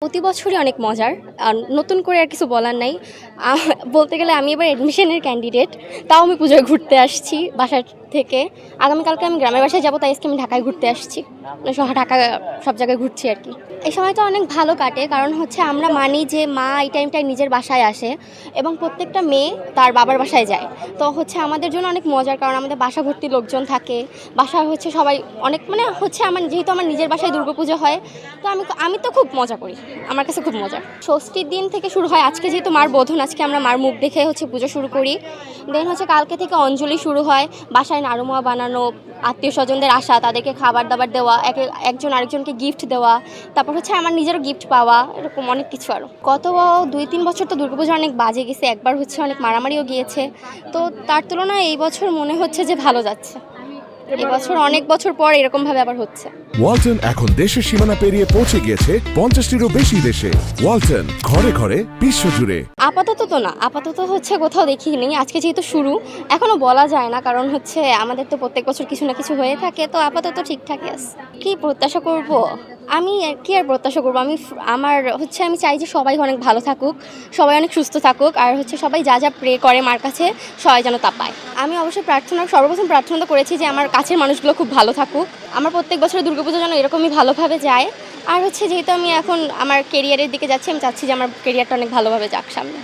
প্রতি বছরই অনেক মজার। নতুন করে আর কিছু বলার নাই। বলতে গেলে আমি এবার অ্যাডমিশনের ক্যান্ডিডেট। তাও আমি পুজোয় ঘুরতে আসছি বাসার থেকে। আগামীকালকে আমি গ্রামের বাসায় যাবো, তাই আজকে আমি ঢাকায় ঘুরতে আসছি। ঢাকা সব জায়গায় ঘুরছি আর কি। এই সময়টা অনেক ভালো কাটে, কারণ হচ্ছে আমরা মানি যে মা এই টাইমটায় নিজের বাসায় আসে এবং প্রত্যেকটা মেয়ে তার বাবার বাসায় যায়। তো হচ্ছে আমাদের জন্য অনেক মজার, কারণ আমাদের বাসা ভর্তি লোকজন থাকে। বাসায় হচ্ছে সবাই অনেক মানে হচ্ছে যেহেতু আমার নিজের বাসায় দুর্গাপুজো হয়, তো আমি তো খুব মজা করি। আমার কাছে খুব মজা। ষষ্ঠীর দিন থেকে শুরু হয়। আজকে যেহেতু মার বোধন, আজকে আমরা মার মুখ দেখে হচ্ছে পুজো শুরু করি। দেন হচ্ছে কালকে থেকে অঞ্জলি শুরু হয়, বাসায় নাড়ুমোয়া বানানো, আত্মীয় স্বজনদের আসা, তাদেরকে খাবার দাবার দেওয়া, একজন আরেকজনকে গিফট দেওয়া, তারপর হচ্ছে আমার নিজেরও গিফট পাওয়া, এরকম অনেক কিছু আরও। গত 2-3 বছর তো দুর্গাপুজো অনেক বাজে গেছে, একবার হচ্ছে অনেক মারামারিও গিয়েছে। তো তার তুলনায় এই বছর মনে হচ্ছে যে ভালো যাচ্ছে। এবছর অনেক বছর পর এরকমভাবে আবার হচ্ছে। ওয়ালটন এখন দেশের সীমানা পেরিয়ে পৌঁছে গিয়েছে 50টিরও বেশি দেশে। ওয়ালটন, ঘরে ঘরে বিশ্বজুড়ে। আপাতত হচ্ছে কোথাও দেখিনি। আজকে যেহেতু শুরু, এখনো বলা যায় না, কারণ হচ্ছে আমাদের তো প্রত্যেক বছর কিছু না কিছু হয়ে থাকে। তো আপাতত ঠিকঠাকই আছে। কি প্রত্যাশা করব? আমি কি আর প্রত্যাশা করবো? আমি চাই যে সবাই অনেক ভালো থাকুক, সবাই অনেক সুস্থ থাকুক, আর হচ্ছে সবাই যা যা প্রে করে মার কাছে, সবাই যেন তা পায়। আমি অবশ্যই সর্বপ্রথম প্রার্থনা তো করেছি যে আমার কাছের মানুষগুলো খুব ভালো থাকুক। আমার প্রত্যেক বছরের দুর্গাপুজো যেন এরকমই ভালোভাবে যায়। আর হচ্ছে যেহেতু আমি এখন আমার কেরিয়ারের দিকে যাচ্ছি, আমি চাচ্ছি যে আমার কেরিয়ারটা অনেক ভালোভাবে যাক সামনে।